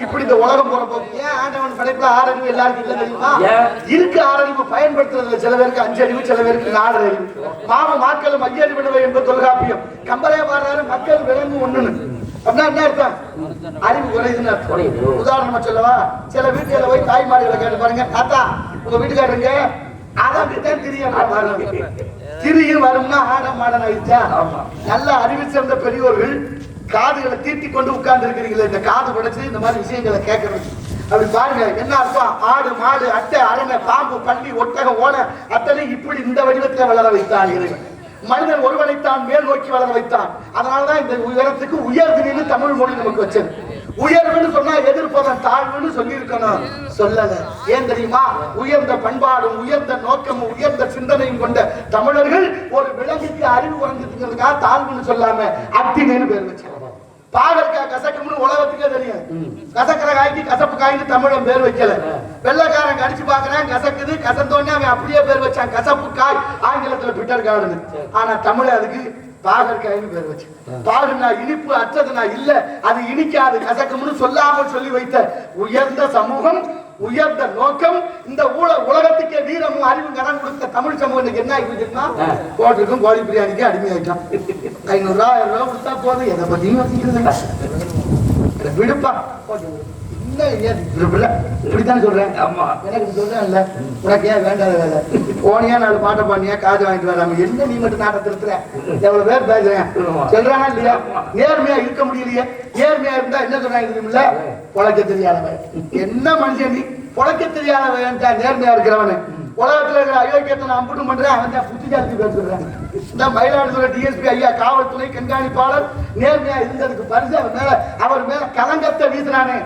இப்படி இந்த உலகம் போற போது ஏன் ஆண்டவன் படைப்புல 6 அறிவு எல்லாருக்கும் இல்ல தெரியுமா? இருக்கு 6 அறிவு பயன்படுத்துறதுல சில பேருக்கு 5 அறிவு, சில பேருக்கு 4 அறிவு. பாவம் மக்களும் ஐயறிவிடுவை என்பது தொல்காப்பியம். கம்பரே பாடுறாரு மக்கள் விலங்கு ஒண்ணுன்னு. அப்படின்னா என்ன அர்த்தம்? அறிவு குறையுதுன்னு அர்த்தம். உதாரணமா சொல்லவா, சில வீட்டுல போய் தாய்மார்களை கேட்டு பாருங்க, தாத்தா உங்க வீட்டுக்காரங்க அதான் திரியும் வரும்னா ஆட மாடன் ஆயிடுச்சா? நல்ல அறிவு சேர்ந்த பெரியோர்கள் காதுகளை தீட்டி கொண்டு உட்கார்ந்து இருக்கிறீங்களே, இந்த காது படைச்சு இந்த மாதிரி விஷயங்களை கேட்கறது. அப்படி பாருங்க என்ன அர்த்தம்? ஆடு மாடு அட்டை அரணை பாம்பு பள்ளி ஒட்டகம் ஓன அத்தனை இப்படி இந்த வடிவத்தில் வளர வைத்தான் இறைவன். மனிதன் ஒருவனைத்தான் மேல் நோக்கி வளர வைத்தான். அதனாலதான் இந்த உயரத்துக்கு உயர்தின்னு தமிழ் மொழி நமக்கு வச்சது. உயர்வுன்னு சொன்னா எதிர்ப்பதன் தாழ்வுன்னு சொல்லி இருக்கணும், சொல்லல. ஏன் தெரியுமா? உயர்ந்த பண்பாடும் உயர்ந்த நோக்கமும் உயர்ந்த சிந்தனையும் கொண்ட தமிழர்கள் ஒரு விலங்குக்கு அறிவு குறைஞ்சிருக்கிறதுக்காக தாழ்வுன்னு சொல்லாம அத்தின்னு பேர் வச்சாங்க. பாகற்காய் கசக்கும்னு உலகத்துக்கே தெரியும். கசக்கிற காய்க்கு கசப்பு காய்க்கு தமிழன் பேர் வைக்கல. வெள்ளைக்காரன் கடிச்சு பாக்குறான், கசக்குது, கசந்தோடனே அவன் அப்படியே பேர் வச்சான் கசப்பு காய், ஆங்கிலத்துல பிட்டர் கார்டுன்னு. ஆனா தமிழ் அதுக்கு பாகற்காய்னு பேர் வச்சு. பாகுனா இனிப்பு, அற்றதுனா இல்ல அது இனிக்காது, கசக்கும்னு சொல்லாமல் சொல்லி வைத்த உயர்ந்த சமூகம், உயர்ந்த நோக்கம். இந்த உலகத்துக்கே வீரமும் அறிவும் கடன் கொடுத்த தமிழ் சமூகத்துக்கு என்ன ஆகிடுச்சுன்னா, கோட்டுக்கும் கோழி பிரியாணிக்கு அடிமையாயிட்டான். 500 ரூபா 1000 ரூபா கொடுத்தா போதும், எதை பத்தியும் யோசிக்கிறதுங்க. விடுப்பா இப்படித்தான் சொல்றேன். எனக்கு சொல்றேன் இல்ல, உனக்கு ஏன் வேண்டாத வேலை? போனியா 4 பாட்டை பாடியா காது வாங்கிட்டு வராம என்ன நீ மட்டும் நாட்டை திருத்துற? எவ்வளவு பேர் பேசுறேன் சொல்றானா இல்லையா? நேர்மையா இருக்க முடியலையே. நேர்மையா இருந்தா என்ன சொல்றாங்க தெரியுமில்ல? பொழைக்க தெரியாதவன். என்ன மனுஷன் நீ? பொழைக்க தெரியாதவன் நேர்மையா இருக்கிறவனு. உலகத்துல இருக்கிற அயோக்கியத்தை நான் அம்புட்டும் பண்றேன், அவன் தான் புத்திசாலி பேசுறேன். இந்த மயிலாடுதுறை டிஎஸ்பி ஐயா காவல்துறை கண்காணிப்பாளர் நேர்மையா இருந்ததுக்கு பரிசு அவர் மேல கலங்கத்தை வீசுறானே.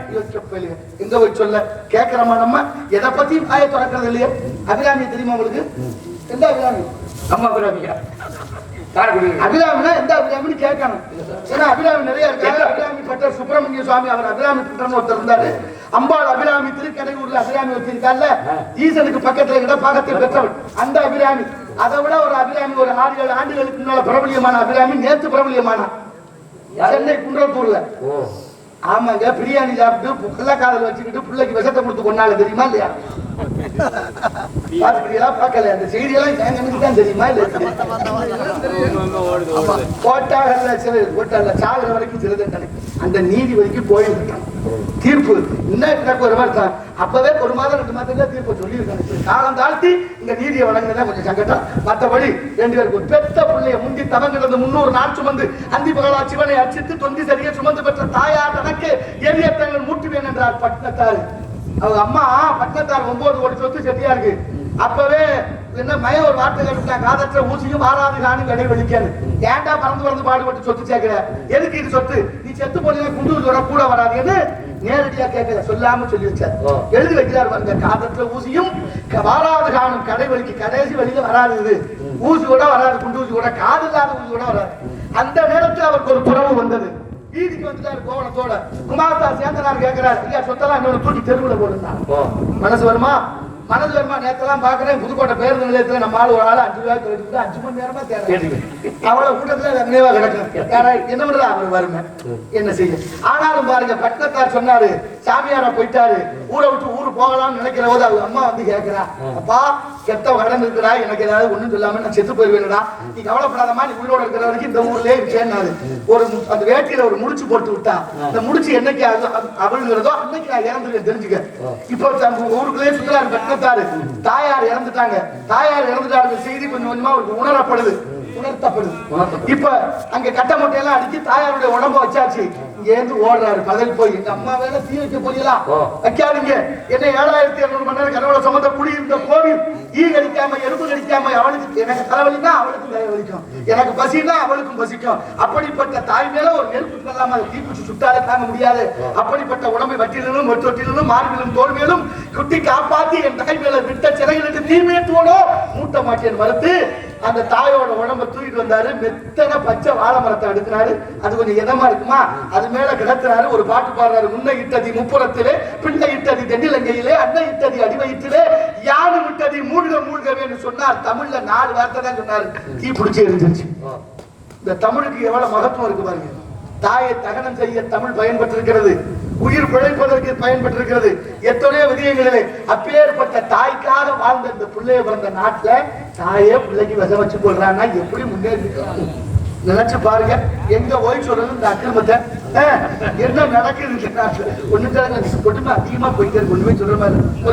எங்க போய் சொல்ல கேட்கிறோமா? நம்ம எதை பத்தியும் வாயை திறக்கிறது இல்லையே. அபிராமி தெரியுமா உங்களுக்கு? எந்த அபிராமி? அம்மா அபிராமியா? அபிராமினா எந்த அபிராமின்னு கேட்கணும். ஏன்னா அபிராமி நிறைய இருக்காங்க. அபிராமி பட்டர் சுப்பிரமணிய சுவாமி, அவர் அபிராமி பட்டர்னு ஒருத்தர் இருந்தாரு. அம்பாள் அபிராமி திருக்கடையூர்ல அபிராமி வச்சிருக்கால, ஈசனுக்கு பக்கத்துல இடப்பாகத்தை பெற்றவள் அந்த அபிராமி. அதை விட ஒரு அபிராமி ஒரு 6-7 ஆண்டுகளுக்கு முன்னால பிரபலியமான அபிராமி நேற்று பிரபலியமான சென்னை குன்றத்தூர்ல. ஆமாங்க, பிரியாணி சாப்பிட்டு கள்ளக்காதல் வச்சுக்கிட்டு பிள்ளைக்கு விஷத்தை கொடுத்து கொண்டாங்க தெரியுமா இல்லையா? பார்க்கல அந்த செய்தியெல்லாம் தான் தெரியுமா இல்ல? போட்டாங்கல்ல சாகுற வரைக்கும் சிறு தண்டனை, அந்த நீதி வரைக்கும் போயிருக்காங்க. தீர்ப்பு இன்னும் ஒரு வருஷம், அப்பவே 1 மாதம் 2 மாதத்துல தீர்ப்பு சொல்லியிருக்காங்க. காலம் தாழ்த்தி இந்த நீதியை வழங்கினதான் கொஞ்சம் சங்கடம். மற்றபடி 2 பேருக்கு ஒரு பெத்த பிள்ளைய முந்தி தவம் கிடந்து 300 நாள் சுமந்து அந்தி பகலா சிவனை அச்சித்து தொந்தி சரியை சுமந்து பெற்ற தாயார் தனக்கு எளிய தங்கள் மூட்டுவேன் என்றார் பட்டினத்தார். அவங்க அம்மா பட்டினத்தார் 9 கோடி சொத்து செட்டியா இருக்கு. அப்பவே என்ன மய ஒரு வார்த்தை கேட்டுட்டாங்க, காதற்ற ஊசியும் மாறாது காணும் கடை வெளிக்காது. ஏன்டா பறந்து பாடுபட்டு சொத்து சேர்க்கிற? எதுக்கு இது சொத்து? நீ செத்து போனீங்க குண்டு வர கூட வராதுன்னு நேரடியா கேட்கல, சொல்லாம சொல்லி வச்சார். எழுதி வைக்கிறார் பாருங்க, காதற்ற ஊசியும் மாறாது காணும் கடை வலிக்கு. கடைசி வழியில வராது, இது ஊசி கூட வராது, குண்டு ஊசி கூட, காது இல்லாத ஊசி கூட வராது. அந்த நேரத்தில் அவருக்கு ஒரு புறவு வந்தது. வீதிக்கு வந்துட்டாரு கோவணத்தோட. குமாரதா சேந்தனார் கேட்கிறார், ஐயா சொத்தெல்லாம் இன்னொரு தூக்கி தெருவுல போடுறாங்க. மனசு வருமா? மனது வருமா? நேத்தெல்லாம் பாக்குறேன் புதுக்கோட்டை பேருந்து நிலையத்துல நம்ம ஆளு ஒரு ஆள் 5 ரூபாய் கழிச்சுட்டு 5 மணி நேரமா தேடுறேன். அவ்வளவு கூட்டத்துல நினைவா கிடக்கும். என்ன பண்றது? அவர் வருமே, என்ன செய்ய? ஆனாலும் பாருங்க, பட்டினத்தார் சொன்னாரு, சாமியாரா போயிட்டாரு, ஊரை விட்டு ஊரு போகலாம்னு நினைக்கிற போது அவங்க அம்மா வந்து கேட்கிறா, அப்பா கெட்ட கடன் இருக்கிறா, எனக்கு ஏதாவது ஒண்ணும் சொல்லாம நான் செத்து போயிருவேன்டா, நீ கவலைப்படாதமா, நீ உயிரோட இருக்கிற வரைக்கும் இந்த ஊர்லயே இருக்கேன்னாரு. ஒரு அந்த வேட்டியில ஒரு முடிச்சு போட்டு விட்டா. இந்த முடிச்சு என்னைக்கு அவளுங்கிறதோ அன்னைக்கு நான் இறந்துருக்கேன் தெரிஞ்சுக்க. இப்போ ஊருக்குள்ளே சுற்றுலாரு பட்டினத்தாரு, தாயார் இறந்துட்டாங்க. தாயார் இறந்துட்டாங்க செய்தி கொஞ்சம் கொஞ்சமா உணரப்படுது, உணர்த்தப்படுது. இப்ப அங்க கட்ட மட்டையெல்லாம் அடிச்சு தாயாருடைய உடம்ப வச்சாச்சு. ஏந்து ஓடுறாரு பதவி போய், எங்க அம்மா வேலை தீ வைக்க போயலாம் வைக்காதீங்க, என்ன 7200 மணி நேரம் கனவுல சுமந்த குடியிருந்த கோவில் ஈ கடிக்காம எறும்பு கடிக்காம அவளுக்கு எனக்கு தலைவலினா அவளுக்கும் தலைவலிக்கும், எனக்கு பசினா அவளுக்கும் பசிக்கும். அப்படிப்பட்ட தாய் மேல ஒரு நெருப்பு இல்லாம அதை தீப்பிச்சு சுட்டாலே தாங்க முடியாது. அப்படிப்பட்ட உடம்பை வட்டிலும் வெற்றொட்டிலும் மார்பிலும் தோல்வியிலும் குட்டி காப்பாத்தி என் தாய் மேல விட்ட சிறையிலிட்டு தீமேற்றுவனோ மூட்ட மாட்டேன் மறுத்து அந்த தாயோட உடம்ப தூக்கிட்டு வந்தாரு. மெத்தன பச்சை வாழை மரத்தை எடுக்கிறாரு, அது கொஞ்சம் இதமா இருக்குமா, அது மேல கிடக்கிறாரு. ஒரு பாட்டு பாடுறாரு, முன்ன இட்டதி முப்புறத்திலே, பின்ன இட்டதி தென்னிலங்கையிலே, அன்ன இட்டதி அடிவயிற்றிலே, யானு விட்டதி மூழ்க மூழ்கவேன்னு சொன்னார். தமிழ்ல 4 வார்த்தை தான் சொன்னாரு, தீ பிடிச்சி எரிஞ்சிருச்சு. இந்த தமிழுக்கு எவ்வளவு மகத்துவம் இருக்கு பாருங்க. தாயை தகனம் செய்ய தமிழ் பயன்பட்டிருக்கிறது. உயிர் பிழைப்பதற்கு பயன்பட்டிருக்கிறது. எத்தனையோ விதியங்களிலே அப்பேற்பட்ட தாய்க்காக வாழ்ந்த இந்த பிள்ளைய பிறந்த நாட்டுல தாயே பிள்ளைக்கு விஷம் வச்சு போடுறான்னா எப்படி முன்னேறிக்கலாம் நினைச்சு பாருங்க. எங்க போய் சொல்றது இந்த அக்கிரமத்தை என்ன நடக்குது இந்த நாட்டுல ஒண்ணு கொடுமை அதிகமா போயிட்டு ஒண்ணுமே சொல்ற மாதிரி